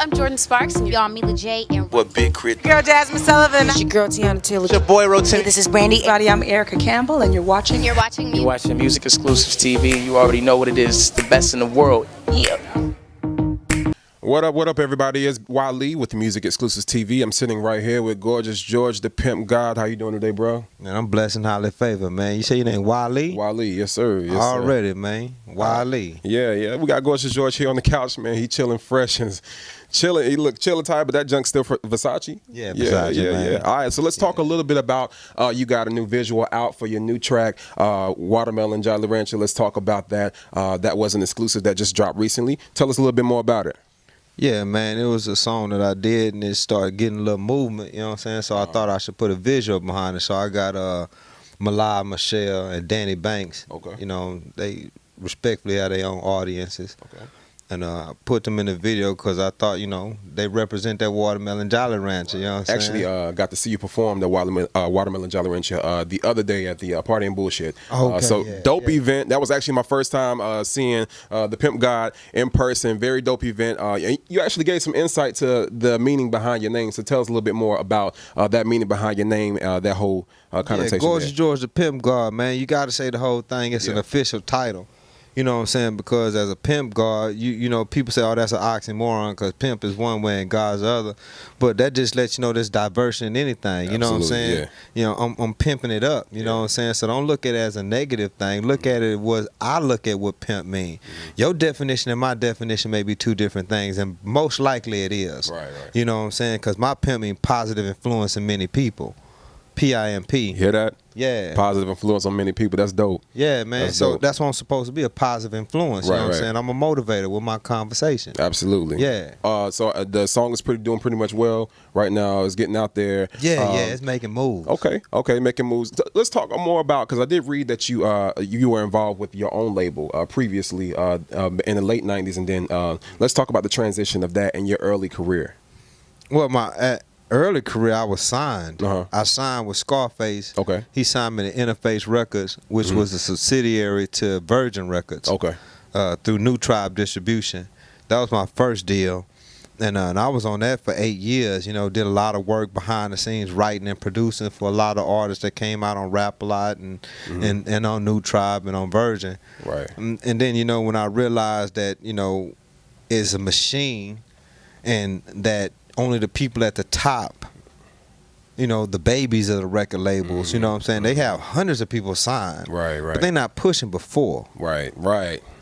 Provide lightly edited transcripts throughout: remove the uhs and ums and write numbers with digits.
I'm Jordan Sparks, and y'all Mila J. And what Big Crit. Girl Jasmine Sullivan. It's your girl Tiana Taylor. It's your boy Rotin. This is Brandy. Everybody, I'm Erica Campbell, and you're watching MusicXclusives TV. You already know what it is. It's the best in the world. Yeah. What up, everybody? It's Wally with MusicXclusives TV. I'm sitting right here with gorgeous George, the Pimp God. How you doing today, bro? Man, I'm blessed and highly favored, man. You say your name Wally? Wally, yes, sir. Yes, Already, sir. Man. Wally. Yeah. We got gorgeous George here on the couch, man. He chilling fresh and chilling. He look chilling tired, but that junk's still for Versace? Yeah, Versace, man. Yeah. All right, so let's talk a little bit about, you got a new visual out for your new track, Watermellon Jollyrancher. Let's talk about that. That was an exclusive that just dropped recently. Tell us a little bit more about it. Yeah, man, it was a song that I did, and it started getting a little movement, you know what I'm saying? So I thought I should put a visual behind it. So I got Malai, Michelle, and Danny Banks. Okay. You know, they respectfully have their own audiences. Okay. And I put them in the video because I thought, you know, they represent that Watermellon Jollyrancher, you know what I'm saying? Actually, got to see you perform the Watermellon Jollyrancher the other day at the Party and Bullshit. Okay, dope event. That was actually my first time seeing the Pimp God in person. Very dope event. You actually gave some insight to the meaning behind your name. So tell us a little bit more about that meaning behind your name, that whole connotation. Yeah, Gorgeous George, the Pimp God, man. You got to say the whole thing. It's an official title. You know what I'm saying? Because as a pimp God, you know, people say, oh, that's an oxymoron because pimp is one way and God's the other. But that just lets you know there's diversion in anything. You know what I'm saying? Yeah. You know, I'm pimping it up. You know what I'm saying? So don't look at it as a negative thing. Look at it as I look at what pimp mean. Your definition and my definition may be two different things, and most likely it is. Right. You know what I'm saying? Because my pimp mean positive influence in many people. P-I-M-P. Hear that? Yeah. Positive influence on many people. That's dope. Yeah, man. That's so dope. that's what I'm supposed to be, a positive influence. You know what I'm saying? I'm a motivator with my conversation. Absolutely. Yeah. So the song is doing pretty much well right now. It's getting out there. Yeah, it's making moves. Okay, making moves. Let's talk more about, because I did read that you were involved with your own label previously in the late 90s, and then let's talk about the transition of that in your early career. Well, my early career, I was signed. I signed with Scarface. Okay. He signed me to Interface Records, which was a subsidiary to Virgin Records. Okay. Through New Tribe Distribution. That was my first deal. And I was on that for 8 years, you know, did a lot of work behind the scenes, writing and producing for a lot of artists that came out on Rap A Lot and on New Tribe and on Virgin. Right. And then, you know, when I realized that, you know, it's a machine and that only the people at the top, you know, the babies of the record labels, you know what I'm saying? They have hundreds of people signed. Right. But they're not pushing before. Right.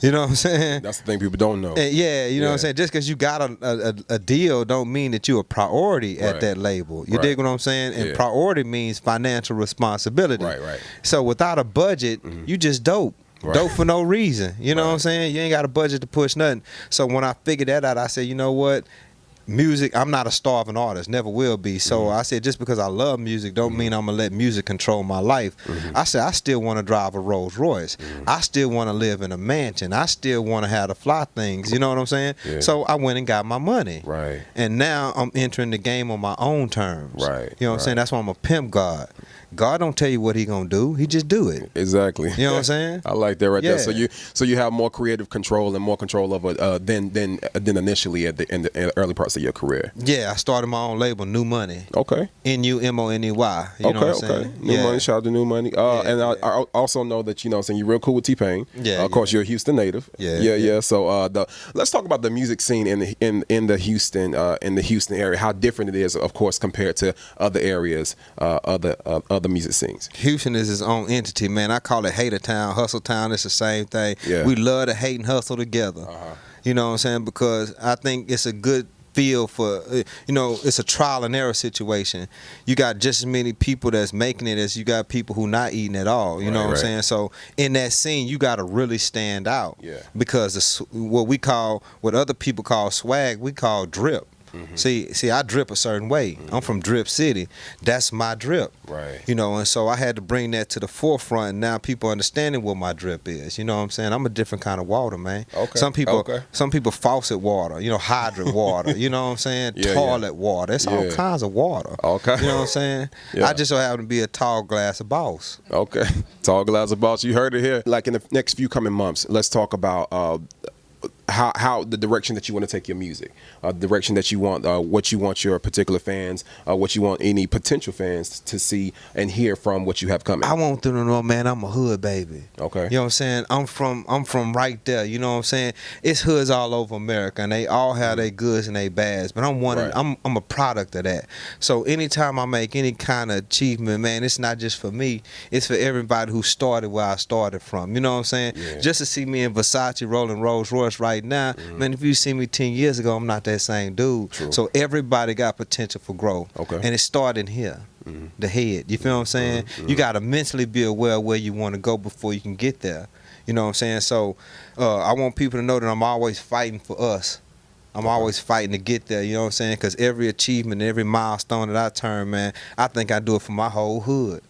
You know what I'm saying? That's the thing people don't know. And you know what I'm saying? Just because you got a deal don't mean that you're a priority at that label. You dig what I'm saying? And priority means financial responsibility. Right. So without a budget, you just dope. Right. Dope for no reason. You know what I'm saying? You ain't got a budget to push nothing. So when I figured that out, I said, you know what? Music, I'm not a starving artist, never will be. So I said, just because I love music don't mean I'm going to let music control my life. I said, I still want to drive a Rolls Royce. I still want to live in a mansion. I still want to have the fly things. You know what I'm saying? Yeah. So I went and got my money. Right. And now I'm entering the game on my own terms. Right. You know what I'm saying? That's why I'm a pimp God. God don't tell you what he going to do. He just do it. Exactly. You know what I'm saying? I like that there. Yeah. So you have more creative control and more control of it than initially in the early parts of your career. Yeah, I started my own label, New Money. Okay. N-U-M-O-N-E-Y. You know what I'm saying? New Money, shout out to New Money. And I also know that, you know what I'm saying, you're real cool with T-Pain. Of course, you're a Houston native. Yeah. So let's talk about the music scene in the Houston area. How different it is, of course, compared to other areas, other music scenes. Houston is its own entity, man. I call it Hater Town, Hustle Town. It's the same thing. Yeah. We love to hate and hustle together. You know what I'm saying? Because I think it's a good feel for, you know, it's a trial and error situation. You got just as many people that's making it as you got people who not eating at all. You know what I'm saying? So in that scene, you got to really stand out. Yeah. Because what other people call swag, we call drip. See, I drip a certain way. I'm from Drip City. That's my drip. Right. You know, and so I had to bring that to the forefront, and now people understanding what my drip is. You know what I'm saying? I'm a different kind of water, man. Okay. Some people faucet water, you know, hydrant water, you know what I'm saying? Toilet water. It's all kinds of water. Okay. You know what I'm saying? I just so happen to be a tall glass of boss. Okay. Tall glass of boss. You heard it here. Like in the next few coming months, let's talk about how the direction that you want to take your music, the direction that you want, what you want your particular fans, what you want any potential fans to see and hear from what you have coming. I want them to know, man, I'm a hood baby. Okay. You know what I'm saying? I'm from right there. You know what I'm saying? It's hoods all over America, and they all have their goods and their bads. But I'm one. Right. I'm a product of that. So anytime I make any kind of achievement, man, it's not just for me. It's for everybody who started where I started from. You know what I'm saying? Yeah. Just to see me in Versace rolling Rolls Royce right now, man, if you see me 10 years ago, I'm not that same dude. True. So everybody got potential for growth. Okay. And it started here, the head. You feel what I'm saying? You got to mentally be aware of where you want to go before you can get there. You know what I'm saying? So I want people to know that I'm always fighting for us. I'm always fighting to get there, you know what I'm saying? Because every achievement, every milestone that I turn, man, I think I do it for my whole hood.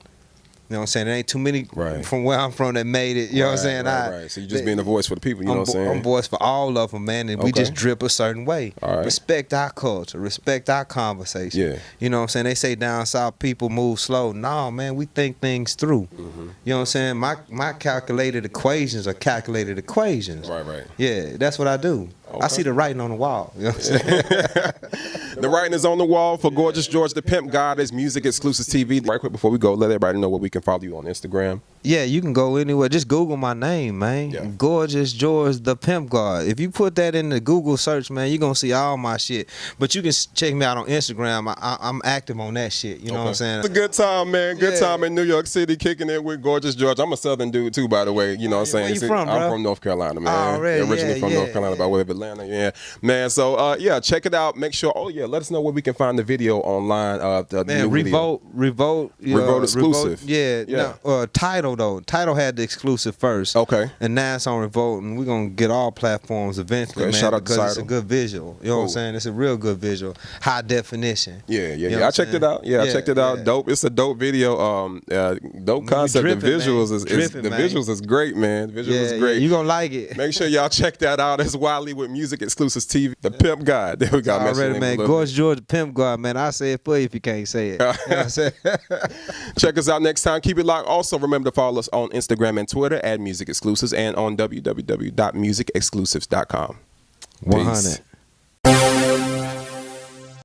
You know what I'm saying? There ain't too many from where I'm from that made it. You know what I'm saying? Right. So you just being a voice for the people. You know what I'm saying? I'm voice for all of them, man. And we just drip a certain way. Respect our culture. Respect our conversation. Yeah. You know what I'm saying? They say down south people move slow. No, man, we think things through. You know what I'm saying? My calculated equations are calculated equations. Right. Yeah, that's what I do. I see the writing on the wall. You know what I'm saying? The writing is on the wall for Gorgeous George, the Pimp God. Is MusicXclusives TV. Right quick before we go, let everybody know where we can follow you on Instagram. Yeah, you can go anywhere. Just Google my name, man. Yeah. Gorgeous George, the Pimp God. If you put that in the Google search, man, you're going to see all my shit. But you can check me out on Instagram. I'm active on that shit. You know what I'm saying? It's a good time, man. Good time in New York City, kicking it with Gorgeous George. I'm a Southern dude, too, by the way. You know what I'm saying? Where you from, I'm bro? from North Carolina, man. Already, Originally from North Carolina, by way of Atlanta. Yeah, man. So, check it out. Make sure, let us know where we can find the video online. Man, Revolt exclusive. Tidal, though. Tidal had the exclusive first. Okay. And now it's on Revolt, and we're going to get all platforms eventually, man, shout out to because it's a Tidal. good visual. You know what I'm saying? It's a real good visual. High definition. Yeah. I checked it out. I checked it out. Dope. It's a dope video. Dope concept. The visuals visuals is great, man. The visuals is great. You're going to like it. Make sure y'all check that out. It's Wiley with MusicXclusives TV. The Pimp God. There we go. Already, man. Gorgeous George, the Pimp God, man. I say it for you if you can't say it. You know what I'm saying? Check us out next time. Keep it locked. Also, remember to follow us on Instagram and Twitter at MusicXclusives and on www.musicexclusives.com. 100.